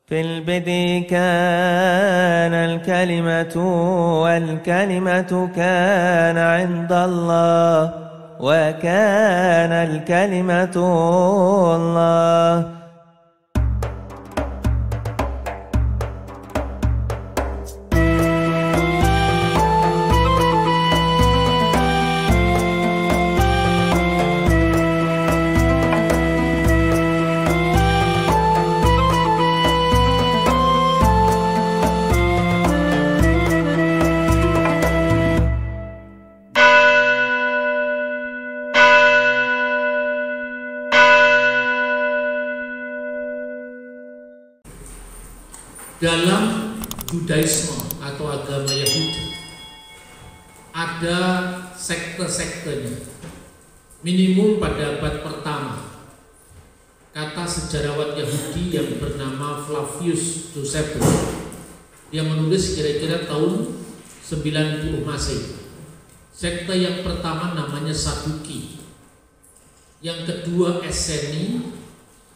في البدء كان الكلمة والكلمة كان عند الله وكان الكلمة الله. Dalam Judaisme atau agama Yahudi ada sekte-sektenya. Minimum pada abad pertama, kata sejarawan Yahudi yang bernama Flavius Josephus, dia menulis kira-kira tahun 90 Masehi. Sekte yang pertama namanya Saduki, yang kedua Esseni,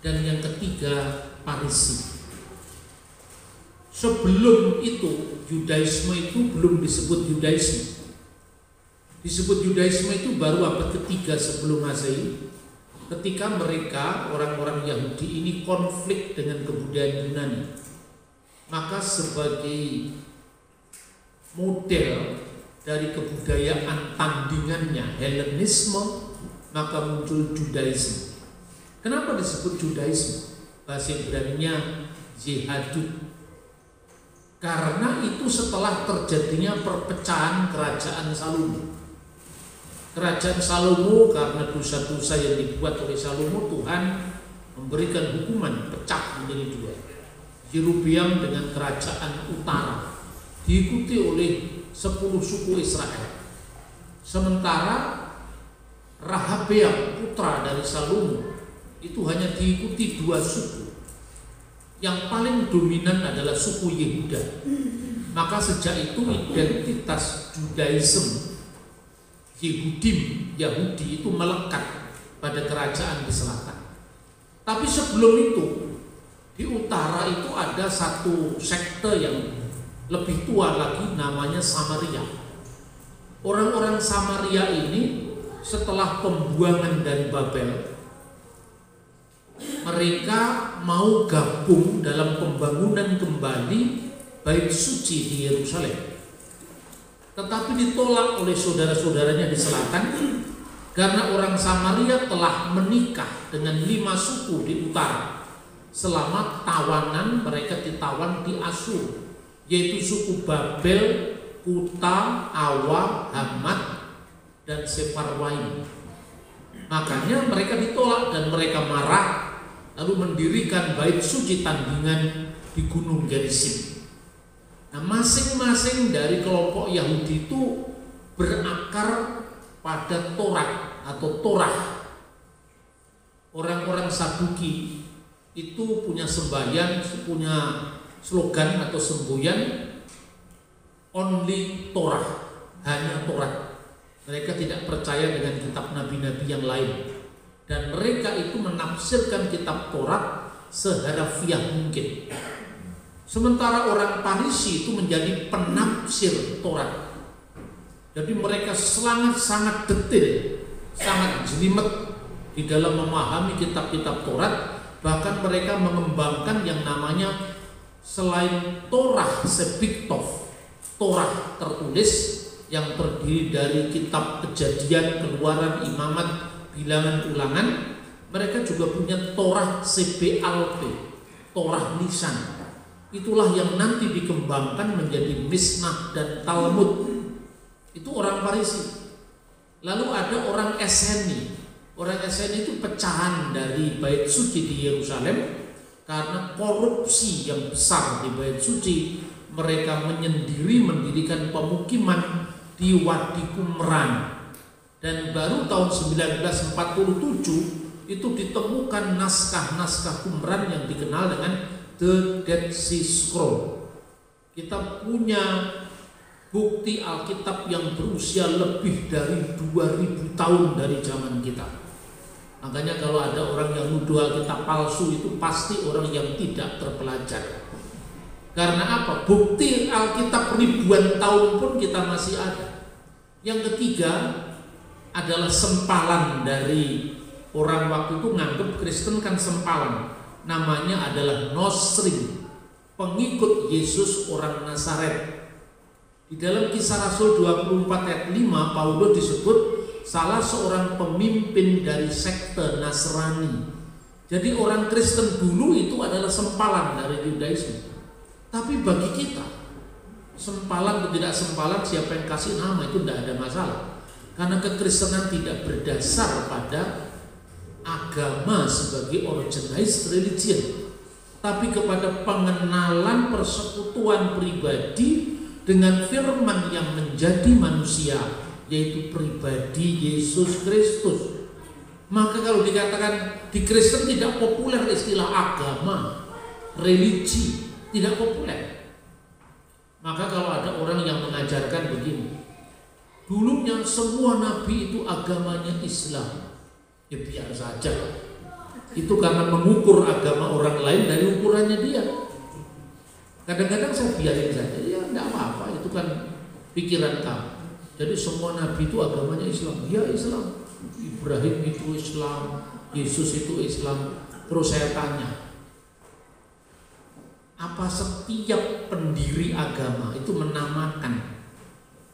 dan yang ketiga Parisi. Sebelum itu Judaisme itu belum disebut Judaisme. Disebut Judaisme itu baru abad ketiga sebelum Masehi, ketika mereka orang-orang Yahudi ini konflik dengan kebudayaan Yunani. Maka sebagai model dari kebudayaan tandingannya Helenisme, maka muncul Judaisme. Kenapa disebut Judaisme? Bahasa Ibraninya Yehadut. Karena itu setelah terjadinya perpecahan kerajaan Salomo. Kerajaan Salomo karena dosa-dosa yang dibuat oleh Salomo, Tuhan memberikan hukuman pecah menjadi dua. Yerobeam dengan kerajaan utara diikuti oleh 10 suku Israel. Sementara Rehabeam putra dari Salomo itu hanya diikuti 2 suku. Yang paling dominan adalah suku Yehuda. Maka sejak itu identitas Judaism, Yahudi itu melekat pada kerajaan di selatan. Tapi sebelum itu di utara itu ada satu sekte yang lebih tua lagi, namanya Samaria. Orang-orang Samaria ini setelah pembuangan dari Babel, mereka mau gabung dalam pembangunan kembali bait suci di Yerusalem. Tetapi ditolak oleh saudara-saudaranya di selatan, karena orang Samaria telah menikah dengan 5 suku di utara. Selama tawanan, mereka ditawan di Asyur, yaitu suku Babel, Kuta, Awa, Hamat, dan Sefarwaim. Makanya mereka ditolak dan mereka marah, lalu mendirikan bait suci tandingan di Gunung Gerizim. Nah, masing-masing dari kelompok Yahudi itu berakar pada Taurat atau Torah. Orang-orang Saduki itu punya sembahyang, punya slogan atau semboyan only Torah, hanya Taurat. Mereka tidak percaya dengan kitab nabi-nabi yang lain. Dan mereka itu menafsirkan kitab Taurat seharafiah mungkin. Sementara orang Parisi itu menjadi penafsir Taurat. Jadi mereka sangat detail, sangat jelimet di dalam memahami kitab-kitab Taurat. Bahkan mereka mengembangkan yang namanya, selain Torah Sebiktov, Torah tertulis yang terdiri dari kitab Kejadian, Keluaran, Imamat, Bilangan, Ulangan. Mereka juga punya Torah CBLP, Torah lisan. Itulah yang nanti dikembangkan menjadi Misnah dan Talmud. Itu orang Parisi. Lalu ada orang Esseni. Orang Esseni itu pecahan dari bait suci di Yerusalem karena korupsi yang besar di bait suci. Mereka menyendiri mendirikan pemukiman di Wadi Qumran. Dan baru tahun 1947 itu ditemukan naskah-naskah Qumran yang dikenal dengan The Dead Sea Scroll. Kita punya bukti Alkitab yang berusia lebih dari 2000 tahun dari zaman kita. Makanya kalau ada orang yang nuduh Alkitab palsu itu pasti orang yang tidak terpelajar. Karena apa? Bukti Alkitab ribuan tahun pun kita masih ada. Yang ketiga adalah sempalan dari orang waktu itu nganggep Kristen kan sempalan. Namanya adalah Nosri, pengikut Yesus orang Nazaret. Di dalam Kisah Rasul 24 ayat 5 Paulus disebut salah seorang pemimpin dari sekte Nasrani. Jadi orang Kristen dulu itu adalah sempalan dari Yudaisme. Tapi bagi kita, sempalan atau tidak sempalan, siapa yang kasih nama itu tidak ada masalah. Karena kekristenan tidak berdasar pada agama sebagai organized religion, tapi kepada pengenalan persekutuan pribadi dengan firman yang menjadi manusia, yaitu pribadi Yesus Kristus. Maka kalau dikatakan di Kristen tidak populer istilah agama, religi, tidak populer. Maka kalau ada orang yang mengajarkan begini, dulunya semua nabi itu agamanya Islam, ya biar saja. Itu karena mengukur agama orang lain dari ukurannya dia. Kadang-kadang saya biarin saja, ya enggak apa-apa, itu kan pikiran kamu. Jadi semua nabi itu agamanya Islam, ya Islam. Ibrahim itu Islam, Yesus itu Islam. Terus saya tanya, apa setiap pendiri agama itu menamakan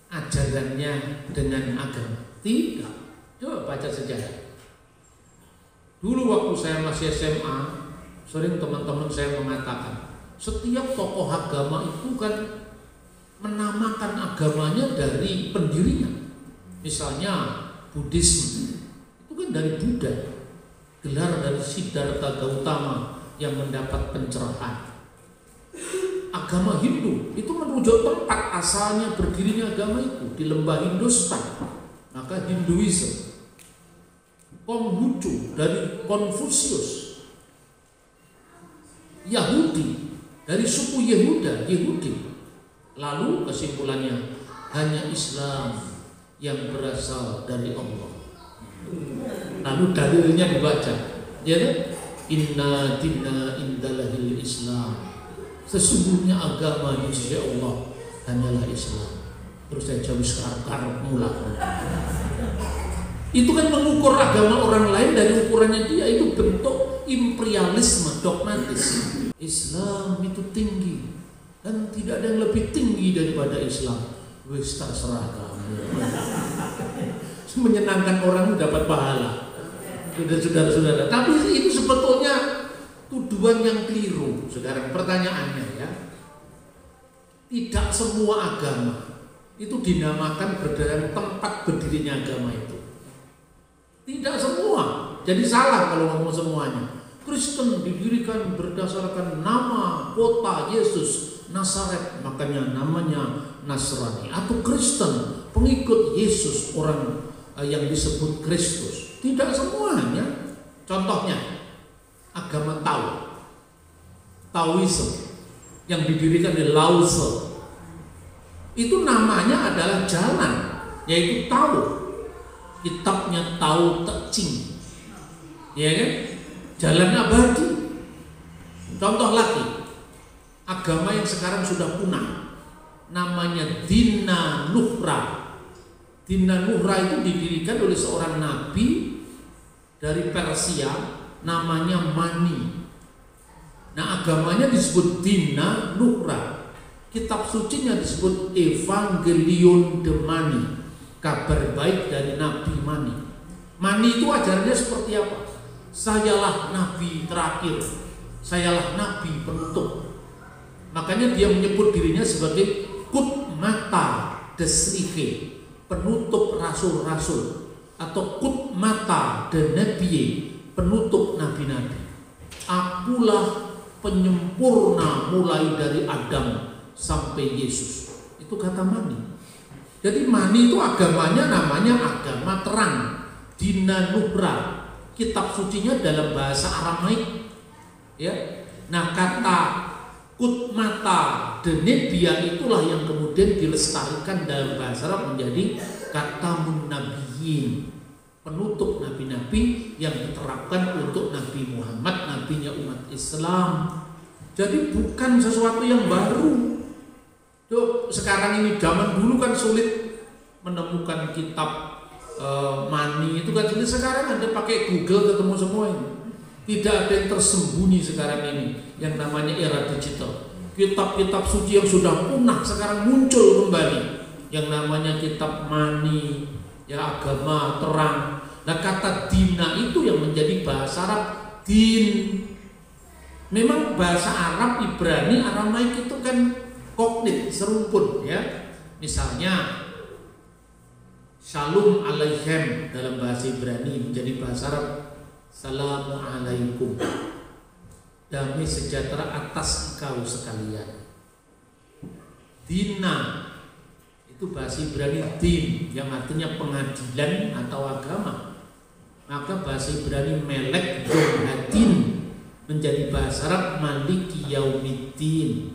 ajarannya dengan agama? Tidak. Coba baca sejarah. Dulu waktu saya masih SMA, sering teman-teman saya mengatakan, setiap tokoh agama itu kan menamakan agamanya dari pendirinya. Misalnya Buddhisme, itu kan dari Buddha. Gelar dari Siddhartha Gautama yang mendapat pencerahan. Agama Hindu itu merujuk tempat asalnya berdirinya agama itu di lembah Hindustan, maka Hinduism. Konghucu dari Konfusius. Yahudi dari suku Yehuda, Yehudi. Lalu kesimpulannya hanya Islam yang berasal dari Allah. Lalu dalilnya dibaca, ya kan? Inna dinna indalahil Islam. Sesungguhnya agama di sisi Allah hanyalah Islam. Terus saya jawab sekarang mula. Itu kan mengukur agama orang lain dari ukurannya dia. Itu bentuk imperialisme dogmatis. Islam itu tinggi dan tidak ada yang lebih tinggi daripada Islam. Wis terserah kamu. Menyenangkan orang dapat pahala. Saudara-saudara, tapi itu sebetulnya tuduhan yang keliru. Sekarang pertanyaannya ya, tidak semua agama itu dinamakan berdasarkan tempat berdirinya agama itu. Tidak semua. Jadi salah kalau ngomong semuanya. Kristen didirikan berdasarkan nama kota Yesus Nazaret, makanya namanya Nasrani. Atau Kristen pengikut Yesus, orang yang disebut Kristus. Tidak semuanya. Contohnya agama Tao, Taoism yang didirikan di Lao Tse, itu namanya adalah jalan, yaitu Tao. Kitabnya Tao Te Ching, ya kan? Jalan abadi. Contoh lagi, agama yang sekarang sudah punah, namanya Dina Nuhra. Dina Nuhra itu didirikan oleh seorang nabi dari Persia, namanya Mani. Nah, agamanya disebut Dina Nuhra. Kitab sucinya disebut Evangelion de Mani, kabar baik dari Nabi Mani. Mani itu ajarannya seperti apa? Sayalah nabi terakhir, sayalah nabi penutup. Makanya dia menyebut dirinya sebagai Kutmata Desrike, penutup rasul-rasul, atau Kutmata de Nebie, penutup nabi-nabi. Akulah penyempurna mulai dari Adam sampai Yesus. Itu kata Mani. Jadi Mani itu agamanya namanya agama terang, Dina Nuhra. Kitab sucinya dalam bahasa Aramaik. Ya. Nah, kata Kutmata de Nebia itulah yang kemudian dilestarikan dalam bahasa Arab menjadi kata Munnabiyin. penutup nabi-nabi yang diterapkan untuk Nabi Muhammad, nabinya umat Islam. Jadi bukan sesuatu yang baru. Sekarang ini, zaman dulu kan sulit menemukan kitab mani itu kan sulit. Sekarang ada pakai Google ketemu semua ini. Tidak ada yang tersembunyi sekarang ini yang namanya era digital. Kitab-kitab suci yang sudah punah sekarang muncul kembali. Yang namanya kitab mani, ya, agama terang. Nah, kata dina itu yang menjadi bahasa Arab din. Memang bahasa Arab Ibrani, Aramaik itu kan koknit, serumpun, ya. Misalnya Shalom alaihim dalam bahasa Ibrani menjadi bahasa Arab Salamu alaikum, damai sejahtera atas engkau sekalian. Dina itu bahasa Ibrani din, yang artinya pengadilan atau agama. Maka bahasa Ibrani melek hadin menjadi bahasa Arab maliki yaumiddin,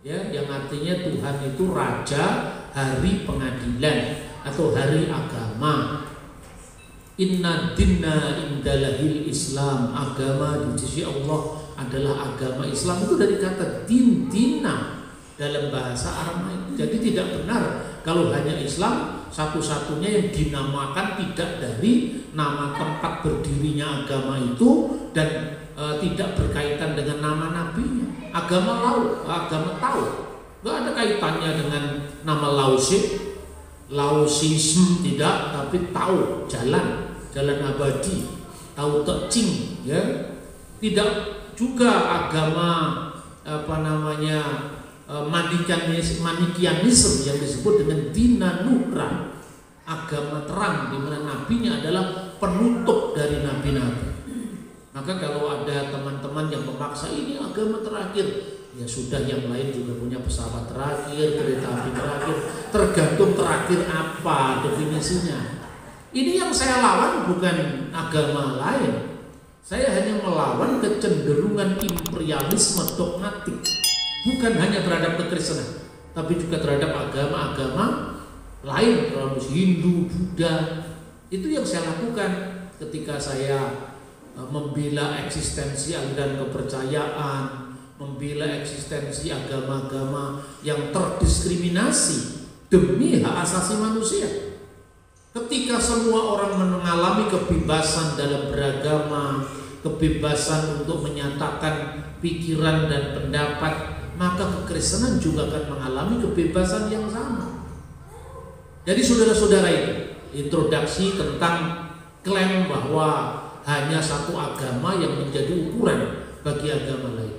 ya, yang artinya Tuhan itu raja hari pengadilan atau hari agama. Inna dinna indalahil Islam, agama di sisi Allah adalah agama Islam. Itu dari kata din, dina dalam bahasa Aramaik. Jadi tidak benar kalau hanya Islam satu-satunya yang dinamakan tidak dari nama tempat berdirinya agama itu dan tidak berkaitan dengan nama nabinya. Agama tahu, nggak ada kaitannya dengan nama lausism tidak, tapi tahu jalan abadi, tahu tekcing, ya. Tidak juga agama Manikianisme yang disebut dengan dina nura, agama terang, di mana nabinya adalah penutup dari nabi-nabi. Maka kalau ada teman-teman yang memaksa ini agama terakhir, ya sudah, yang lain juga punya pesawat terakhir, kereta api terakhir, tergantung terakhir apa definisinya. Ini yang saya lawan bukan agama lain. Saya hanya melawan kecenderungan imperialisme dogmatik. Bukan hanya terhadap kekristenan, tapi juga terhadap agama-agama lain, terhadap Hindu, Buddha. Itu yang saya lakukan ketika saya membela eksistensi aliran kepercayaan, membela eksistensi agama-agama yang terdiskriminasi demi hak asasi manusia. Ketika semua orang mengalami kebebasan dalam beragama, kebebasan untuk menyatakan pikiran dan pendapat, maka kekristenan juga akan mengalami kebebasan yang sama. Jadi saudara-saudara, ini introduksi tentang klaim bahwa hanya satu agama yang menjadi ukuran bagi agama lain.